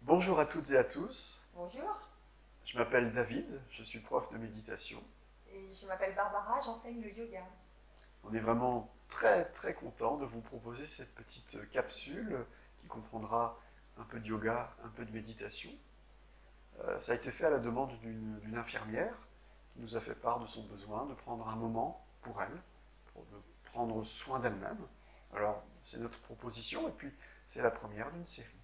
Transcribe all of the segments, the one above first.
Bonjour à toutes et à tous, Bonjour, je m'appelle David, je suis prof de méditation. et je m'appelle Barbara, j'enseigne le yoga. On est vraiment très très content de vous proposer cette petite capsule qui comprendra un peu de yoga, un peu de méditation. Ça a été fait à la demande d'une infirmière qui nous a fait part de son besoin de prendre un moment pour elle, pour de prendre soin d'elle-même. Alors c'est notre proposition et puis c'est la première d'une série.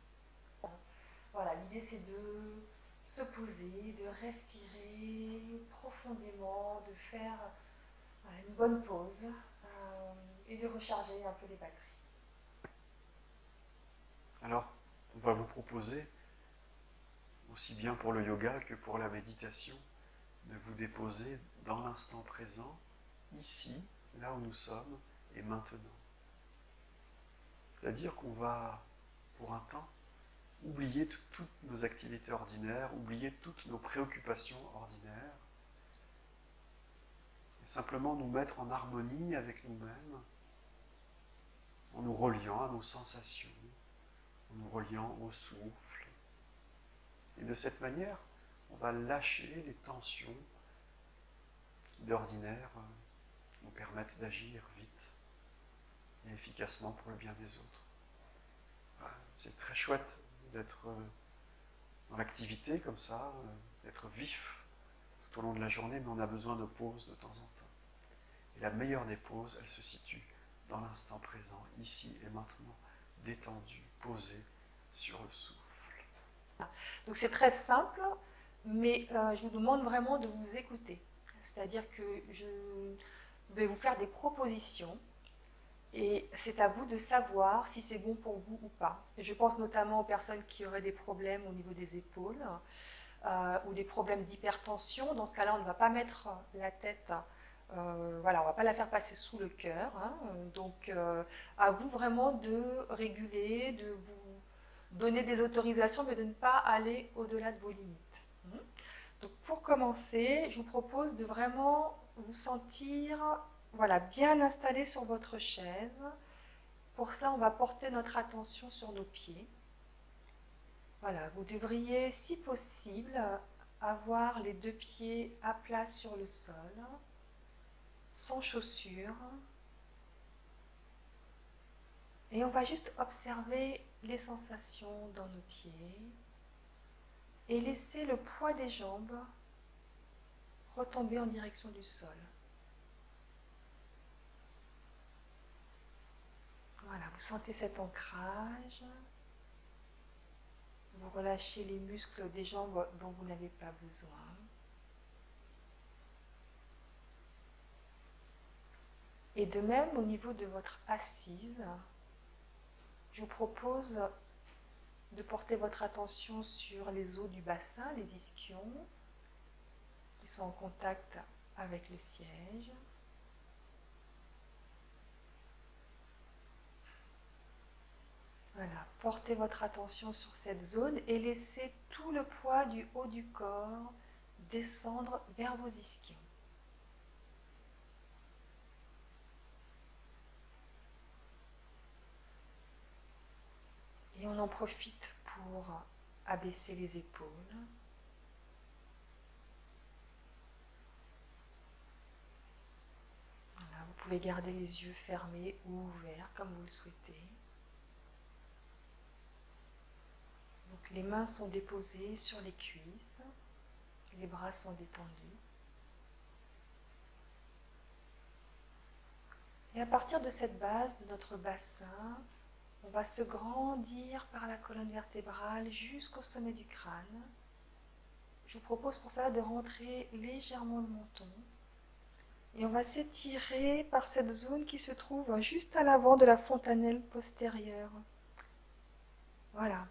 Voilà, l'idée c'est de se poser, de respirer profondément, de faire une bonne pause et de recharger un peu les batteries. Alors on va vous proposer, aussi bien pour le yoga que pour la méditation, de vous déposer dans l'instant présent, ici, là où nous sommes, et maintenant. C'est-à-dire qu'on va, pour un temps, oublier toutes nos activités ordinaires, oublier toutes nos préoccupations ordinaires, et simplement nous mettre en harmonie avec nous-mêmes, en nous reliant à nos sensations, en nous reliant au souffle. Et de cette manière, on va lâcher les tensions qui d'ordinaire nous permettent d'agir vite et efficacement pour le bien des autres. C'est très chouette d'être dans l'activité comme ça, d'être vif tout au long de la journée, mais on a besoin de pauses de temps en temps. Et la meilleure des pauses, elle se situe dans l'instant présent, ici et maintenant, détendu, posé sur le souffle. Donc c'est très simple, mais je vous demande vraiment de vous écouter. C'est-à-dire que je vais vous faire des propositions. Et c'est à vous de savoir si c'est bon pour vous ou pas. Je pense notamment aux personnes qui auraient des problèmes au niveau des épaules ou des problèmes d'hypertension. Dans ce cas-là, on ne va pas mettre la tête, voilà, on ne va pas la faire passer sous le cœur. Hein. Donc, à vous vraiment de réguler, de vous donner des autorisations, mais de ne pas aller au-delà de vos limites. Donc, pour commencer, je vous propose de vraiment vous sentir voilà, bien installé sur votre chaise. Pour cela, on va porter notre attention sur nos pieds. Voilà, vous devriez, si possible, avoir les deux pieds à plat sur le sol, sans chaussures. Et on va juste observer les sensations dans nos pieds et laisser le poids des jambes retomber en direction du sol. Voilà, vous sentez cet ancrage. Vous relâchez les muscles des jambes dont vous n'avez pas besoin. Et de même, au niveau de votre assise, je vous propose de porter votre attention sur les os du bassin, les ischions, qui sont en contact avec le siège. Voilà, portez votre attention sur cette zone et laissez tout le poids du haut du corps descendre vers vos ischions. Et on en profite pour abaisser les épaules. Voilà, vous pouvez garder les yeux fermés ou ouverts comme vous le souhaitez. Donc les mains sont déposées sur les cuisses, les bras sont détendus. Et à partir de cette base de notre bassin, on va se grandir par la colonne vertébrale jusqu'au sommet du crâne. Je vous propose pour cela de rentrer légèrement le menton. Et on va s'étirer par cette zone qui se trouve juste à l'avant de la fontanelle postérieure. Voilà.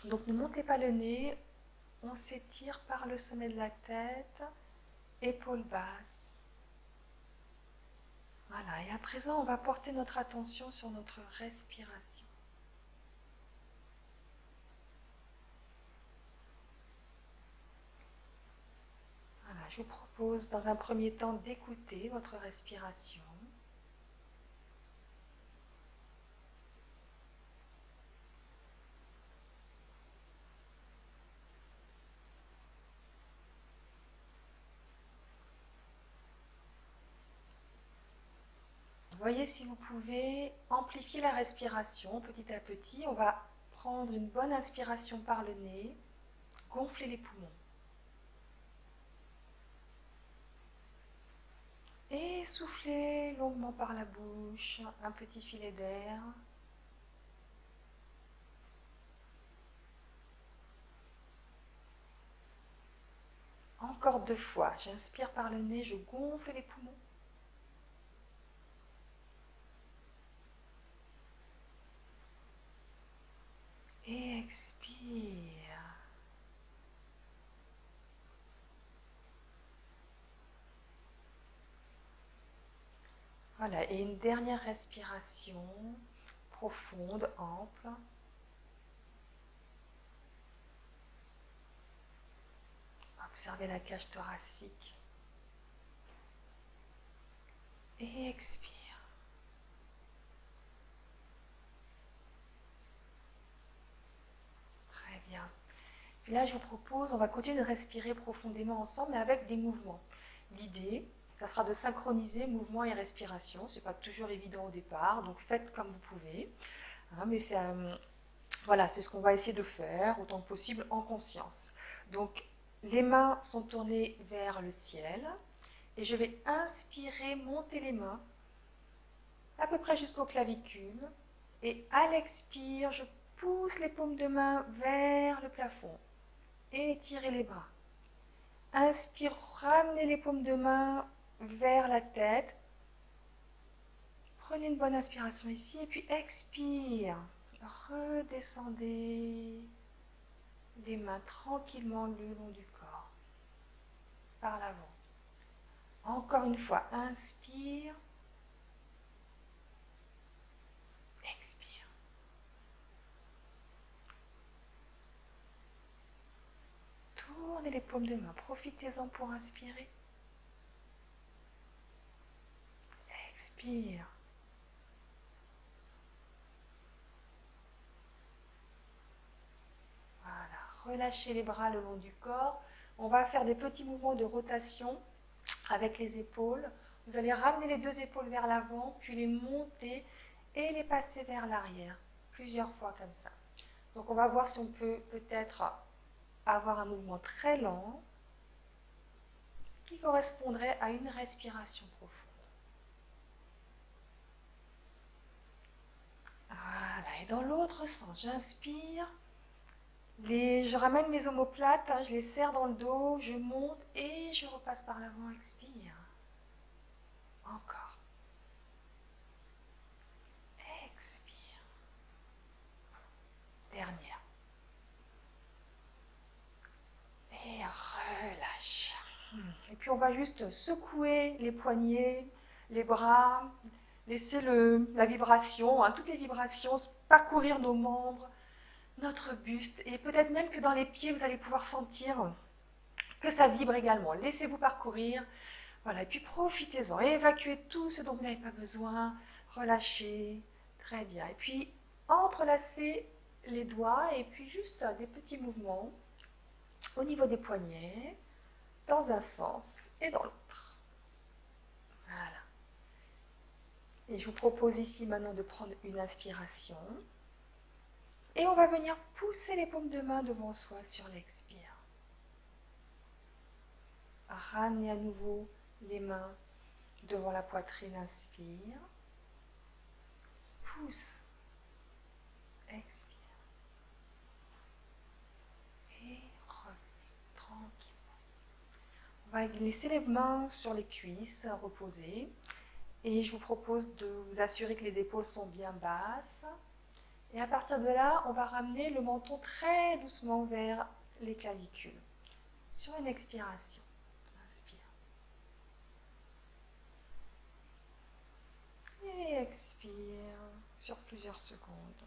Donc ne montez pas le nez, on s'étire par le sommet de la tête, épaules basses. Voilà, et à présent on va porter notre attention sur notre respiration. Voilà, je vous propose dans un premier temps d'écouter votre respiration. voyez si vous pouvez amplifier la respiration petit à petit. On va prendre une bonne inspiration par le nez, gonfler les poumons. Et soufflez longuement par la bouche, un petit filet d'air. Encore 2 fois, j'inspire par le nez, je gonfle les poumons. Et expire. Voilà, et une dernière respiration profonde, ample. Observez la cage thoracique. Et expire. Très bien. Puis là, je vous propose, on va continuer de respirer profondément ensemble, mais avec des mouvements. L'idée, ça sera de synchroniser mouvement et respiration. Ce n'est pas toujours évident au départ, donc faites comme vous pouvez. Hein, mais voilà, c'est ce qu'on va essayer de faire, autant que possible, en conscience. Donc, les mains sont tournées vers le ciel. Et je vais inspirer, monter les mains, à peu près jusqu'aux clavicules. Et à l'expire, je pousse les paumes de main vers le plafond. Et étirez les bras. Inspire, ramenez les paumes de main vers la tête. Prenez une bonne inspiration ici et puis expire. Redescendez les mains tranquillement le long du corps, par l'avant. Encore une fois, inspire. Expire. Tournez les paumes de main. Profitez-en pour inspirer. Expire. Voilà. Relâchez les bras le long du corps. On va faire des petits mouvements de rotation avec les épaules. Vous allez ramener les 2 épaules vers l'avant, puis les monter et les passer vers l'arrière. Plusieurs fois comme ça. Donc on va voir si on peut peut-être avoir un mouvement très lent qui correspondrait à une respiration profonde. Voilà, et dans l'autre sens, j'inspire, je ramène mes omoplates, je les serre dans le dos, je monte et je repasse par l'avant, expire. Encore. Expire. Dernière. Et relâche. Et puis on va juste secouer les poignets, les bras, laisser la vibration, toutes les vibrations parcourir nos membres, notre buste, et peut-être même que dans les pieds, vous allez pouvoir sentir que ça vibre également. Laissez-vous parcourir. Voilà, et puis profitez-en, évacuez tout ce dont vous n'avez pas besoin, relâchez, très bien. Et puis entrelacez les doigts et puis juste des petits mouvements au niveau des poignets, dans un sens et dans l'autre. Voilà. Et je vous propose ici maintenant de prendre une inspiration. Et on va venir pousser les paumes de main devant soi sur l'expire. Ramenez à nouveau les mains devant la poitrine, inspire. Pousse. Expire. Et reviens tranquillement. On va laisser les mains sur les cuisses, reposer. Et je vous propose de vous assurer que les épaules sont bien basses. Et à partir de là, on va ramener le menton très doucement vers les clavicules. Sur une expiration. Inspire. Et expire sur plusieurs secondes.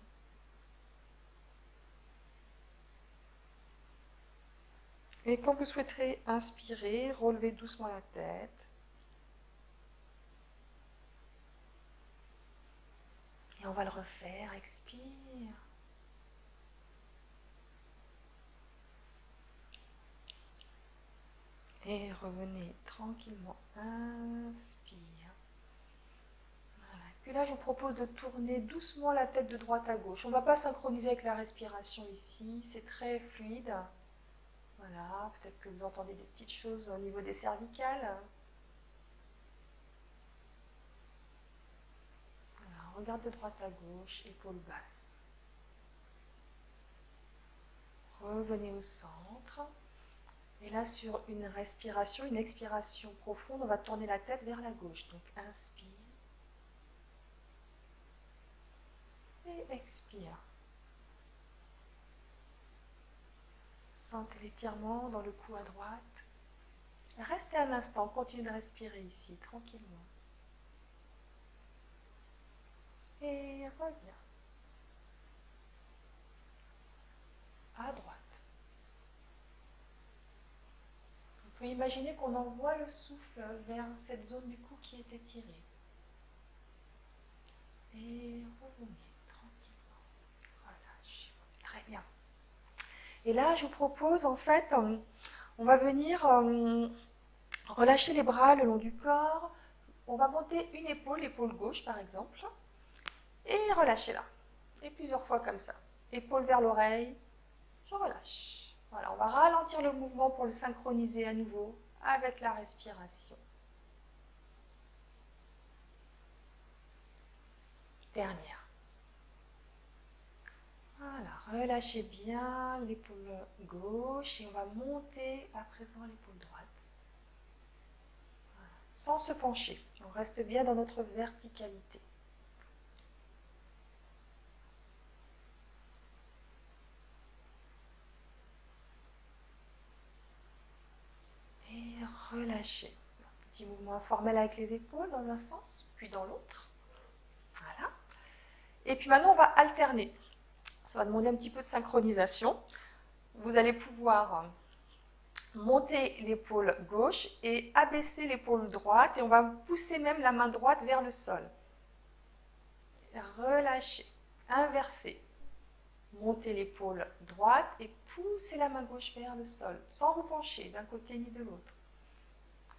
Et quand vous souhaiterez inspirer, relevez doucement la tête. Et on va le refaire. Expire. Et revenez tranquillement. Inspire. Voilà. Puis là, je vous propose de tourner doucement la tête de droite à gauche. On ne va pas synchroniser avec la respiration ici, c'est très fluide. Voilà, peut-être que vous entendez des petites choses au niveau des cervicales. Voilà, on regarde de droite à gauche, épaules basses. Revenez au centre. Et là, sur une respiration, une expiration profonde, on va tourner la tête vers la gauche. Donc, inspire. Et expire. Sentez l'étirement dans le cou à droite. Restez un instant, continuez de respirer ici, tranquillement. Et reviens. À droite. On peut imaginer qu'on envoie le souffle vers cette zone du cou qui est étirée. Et revenez tranquillement. Relâchez. Très bien. Et là, je vous propose, en fait, on va venir relâcher les bras le long du corps. On va monter une épaule, l'épaule gauche par exemple, et relâcher-la. Et plusieurs fois comme ça. Épaule vers l'oreille, je relâche. Voilà, on va ralentir le mouvement pour le synchroniser à nouveau avec la respiration. Dernière. Voilà, relâchez bien l'épaule gauche et on va monter à présent l'épaule droite. Voilà, sans se pencher, on reste bien dans notre verticalité. Et relâchez. Un petit mouvement informel avec les épaules dans un sens, puis dans l'autre. Voilà. Et puis maintenant, on va alterner. Ça va demander un petit peu de synchronisation. Vous allez pouvoir monter l'épaule gauche et abaisser l'épaule droite. Et on va pousser même la main droite vers le sol. Relâchez. Inverser. Montez l'épaule droite et poussez la main gauche vers le sol, sans vous pencher d'un côté ni de l'autre.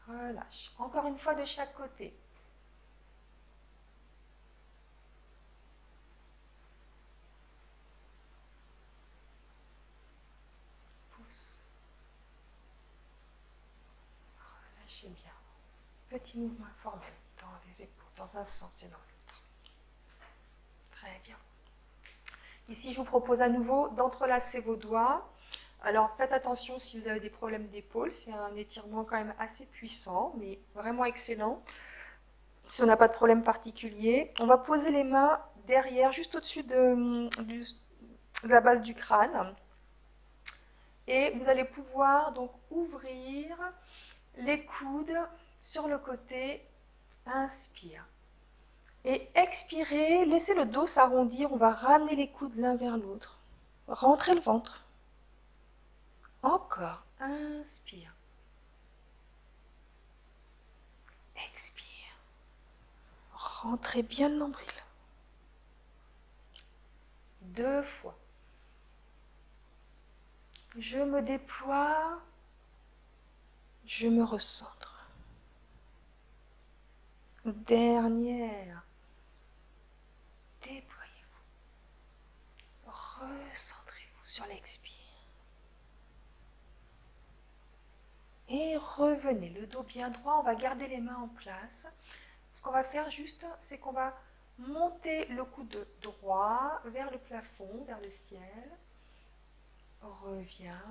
Relâche. Encore une fois de chaque côté. Pousse. Relâchez bien. Petit mouvement informel dans les épaules, dans un sens et dans l'autre. Très bien. Ici, je vous propose à nouveau d'entrelacer vos doigts. Alors, faites attention si vous avez des problèmes d'épaule. C'est un étirement quand même assez puissant, mais vraiment excellent. Si on n'a pas de problème particulier, on va poser les mains derrière, juste au-dessus de la base du crâne. Et vous allez pouvoir donc ouvrir les coudes sur le côté. Inspire. Et expirez, laissez le dos s'arrondir. On va ramener les coudes l'un vers l'autre. Rentrez le ventre. Encore. Inspire. Expire. Rentrez bien le nombril. 2 fois. Je me déploie. Je me recentre. Dernière. Déployez-vous. Recentrez-vous sur l'expire. Et revenez, le dos bien droit, on va garder les mains en place. Ce qu'on va faire juste, c'est qu'on va monter le coude droit vers le plafond, vers le ciel. Reviens.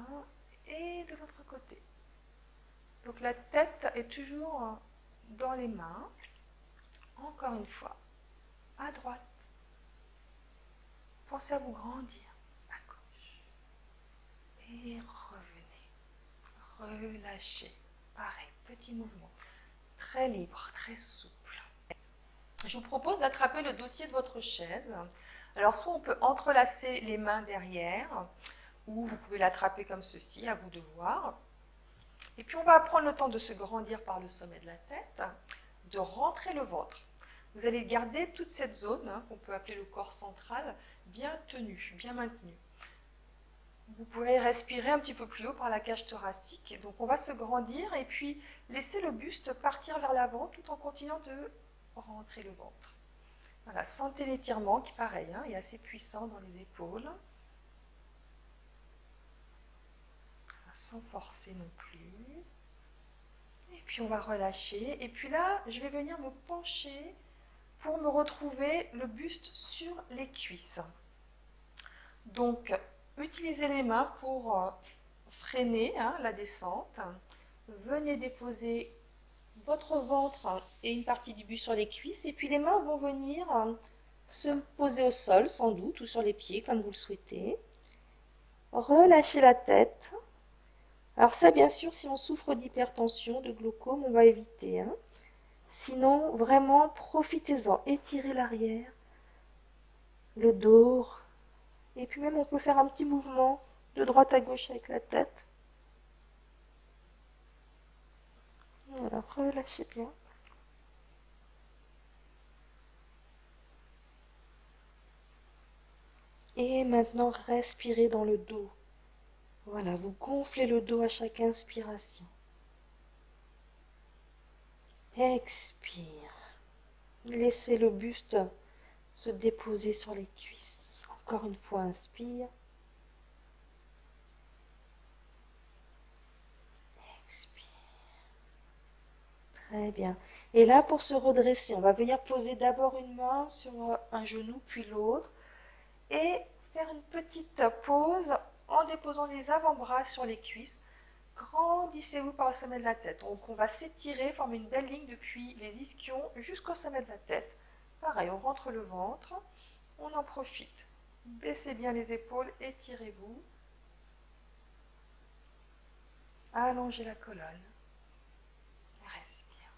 Et de l'autre côté. Donc la tête est toujours dans les mains. Encore une fois. À droite. Pensez à vous grandir. À gauche. Et revenez. Relâchez. Pareil, petit mouvement. Très libre, très souple. Je vous propose d'attraper le dossier de votre chaise. Alors, soit on peut entrelacer les mains derrière, ou vous pouvez l'attraper comme ceci, à vous de voir. Et puis, on va prendre le temps de se grandir par le sommet de la tête, de rentrer le ventre. Vous allez garder toute cette zone, qu'on peut appeler le corps central, bien tenue, bien maintenue. Vous pourrez respirer un petit peu plus haut par la cage thoracique. Donc, on va se grandir et puis laisser le buste partir vers l'avant tout en continuant de rentrer le ventre. Voilà, sentez l'étirement qui, pareil, hein, est assez puissant dans les épaules. Sans forcer non plus. Et puis on va relâcher. Et puis là, je vais venir me pencher pour me retrouver le buste sur les cuisses. Donc, utilisez les mains pour freiner hein, la descente. Venez déposer votre ventre et une partie du buste sur les cuisses. Et puis les mains vont venir se poser au sol, sans doute, ou sur les pieds, comme vous le souhaitez. Relâchez la tête. Alors ça, bien sûr, si on souffre d'hypertension, de glaucome, on va éviter. Hein. Sinon, vraiment, profitez-en. Étirez l'arrière, le dos. Et puis même, on peut faire un petit mouvement de droite à gauche avec la tête. Voilà, relâchez bien. Et maintenant, respirez dans le dos. Voilà, vous gonflez le dos à chaque inspiration. Expire. Laissez le buste se déposer sur les cuisses. Encore une fois, inspire. Expire. Très bien. Et là, pour se redresser, on va venir poser d'abord une main sur un genou, puis l'autre. Et faire une petite pause en déposant les avant-bras sur les cuisses. Grandissez-vous par le sommet de la tête. Donc on va s'étirer, former une belle ligne depuis les ischions jusqu'au sommet de la tête. Pareil, on rentre le ventre, on en profite. Baissez bien les épaules, étirez-vous. Allongez la colonne. Respire.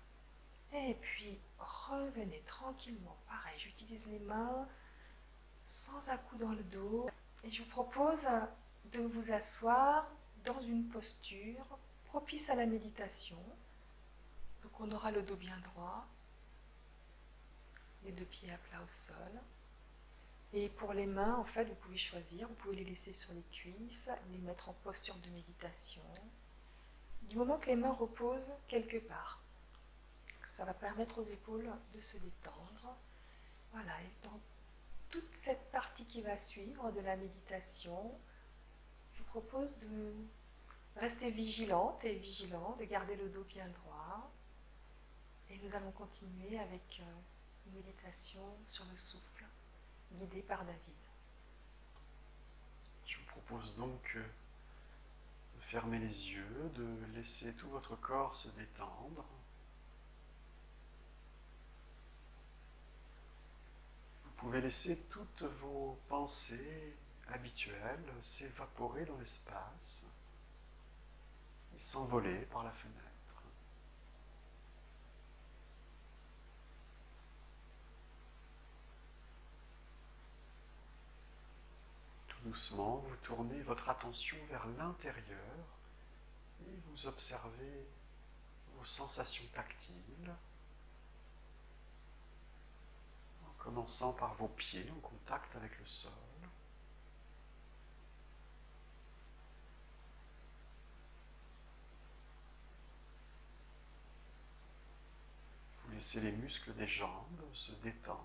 Et puis revenez tranquillement. Pareil, j'utilise les mains sans à-coup dans le dos. Et je vous propose de vous asseoir dans une posture propice à la méditation. Donc on aura le dos bien droit, les deux pieds à plat au sol. Et pour les mains, en fait, vous pouvez choisir, vous pouvez les laisser sur les cuisses, les mettre en posture de méditation. Du moment que les mains reposent quelque part, ça va permettre aux épaules de se détendre. Voilà, et dans toute cette partie qui va suivre de la méditation, je vous propose de rester vigilante et vigilant, de garder le dos bien droit. Et nous allons continuer avec une méditation sur le souffle, guidée par David. Je vous propose donc de fermer les yeux, de laisser tout votre corps se détendre. Vous pouvez laisser toutes vos pensées habituelles s'évaporer dans l'espace et s'envoler par la fenêtre. Tout doucement, vous tournez votre attention vers l'intérieur et vous observez vos sensations tactiles, en commençant par vos pieds en contact avec le sol. Vous laissez les muscles des jambes se détendre.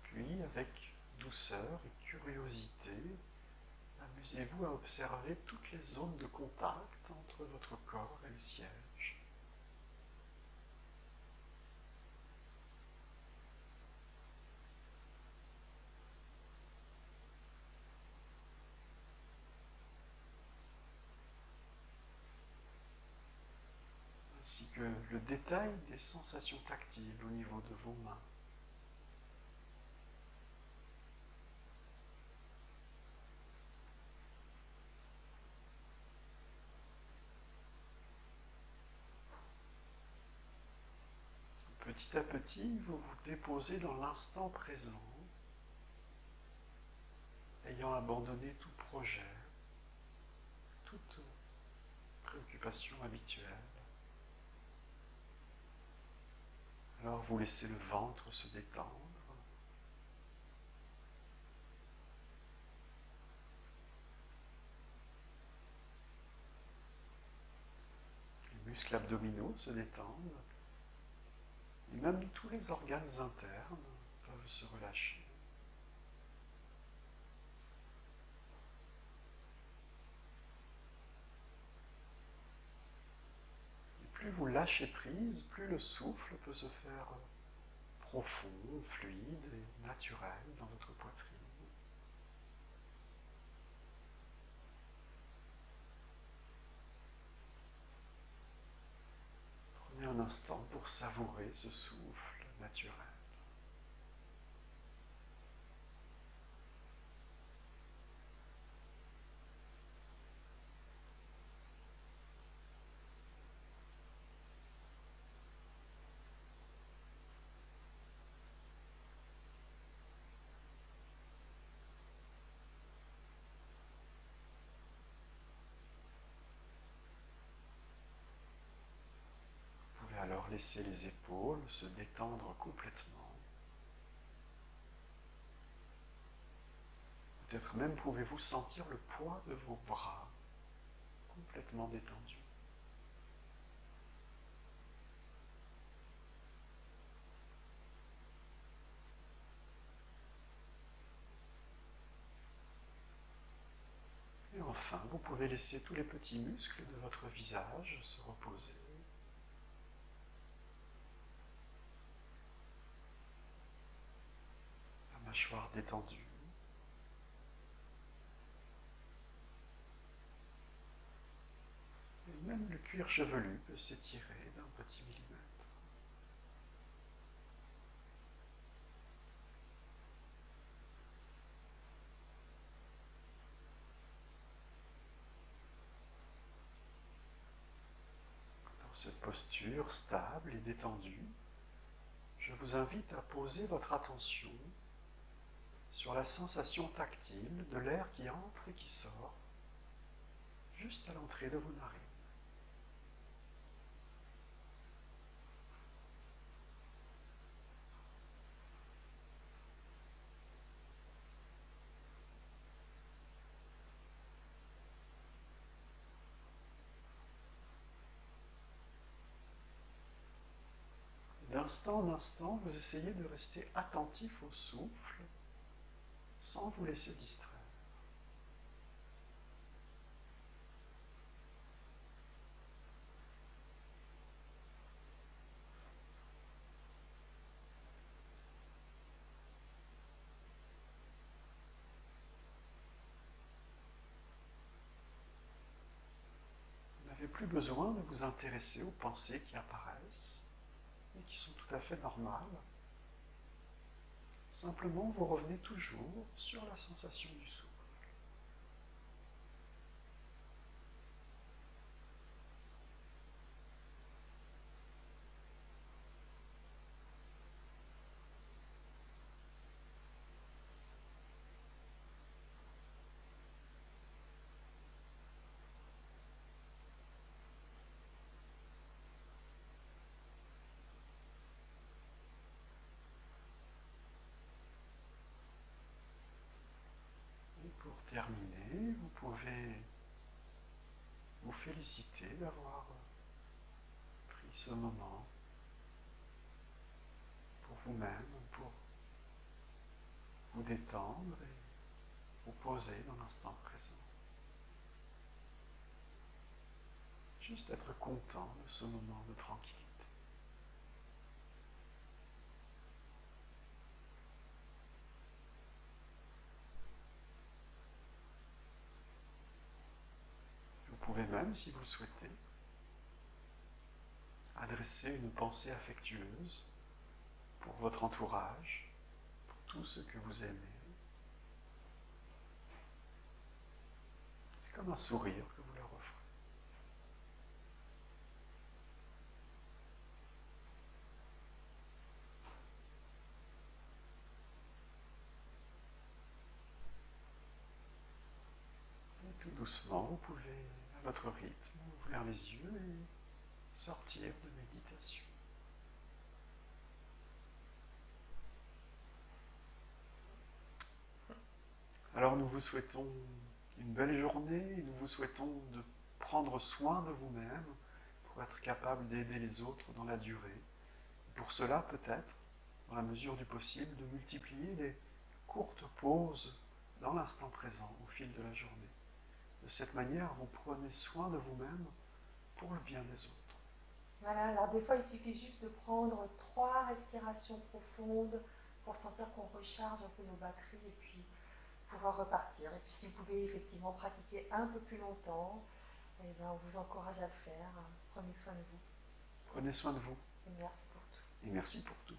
Puis, avec douceur et curiosité, amusez-vous à observer toutes les zones de contact entre votre corps et le siège. Ainsi que le détail des sensations tactiles au niveau de vos mains. Petit à petit, vous vous déposez dans l'instant présent, ayant abandonné tout projet, toute préoccupation habituelle. Alors vous laissez le ventre se détendre. muscles abdominaux se détendent, et même tous les organes internes peuvent se relâcher. Et plus vous lâchez prise, plus le souffle peut se faire profond, fluide et naturel dans votre poitrine. Prenez un instant pour savourer ce souffle naturel. Vous pouvez alors laisser les épaules se détendre complètement. Peut-être même pouvez-vous sentir le poids de vos bras complètement détendus. Et enfin, vous pouvez laisser tous les petits muscles de votre visage se reposer. La mâchoire détendue. Et même le cuir chevelu peut s'étirer d'un petit millimètre. Dans cette posture stable et détendue, je vous invite à poser votre attention sur la sensation tactile de l'air qui entre et qui sort juste à l'entrée de vos narines. D'instant en instant, vous essayez de rester attentif au souffle sans vous laisser distraire. Vous n'avez plus besoin de vous intéresser aux pensées qui apparaissent et qui sont tout à fait normales. Simplement, vous revenez toujours sur la sensation du souffle. Et pour terminer, vous pouvez vous féliciter d'avoir pris ce moment pour vous-même, pour vous détendre et vous poser dans l'instant présent. Juste être content de ce moment de tranquillité. Vous pouvez même, si vous le souhaitez, adresser une pensée affectueuse pour votre entourage, pour tout ce que vous aimez. C'est comme un sourire que vous leur offrez. Et tout doucement, vous pouvez, à votre rythme, ouvrir les yeux et sortir de méditation. Alors nous vous souhaitons une belle journée et nous vous souhaitons de prendre soin de vous-même, pour être capable d'aider les autres dans la durée. Pour cela, peut-être, dans la mesure du possible, de multiplier les courtes pauses dans l'instant présent au fil de la journée. De cette manière, vous prenez soin de vous-même pour le bien des autres. Voilà, alors des fois il suffit juste de prendre 3 respirations profondes pour sentir qu'on recharge un peu nos batteries et puis pouvoir repartir. Et puis si vous pouvez effectivement pratiquer un peu plus longtemps, eh bien, on vous encourage à le faire. Prenez soin de vous. Prenez soin de vous. Et merci pour tout. Et merci pour tout.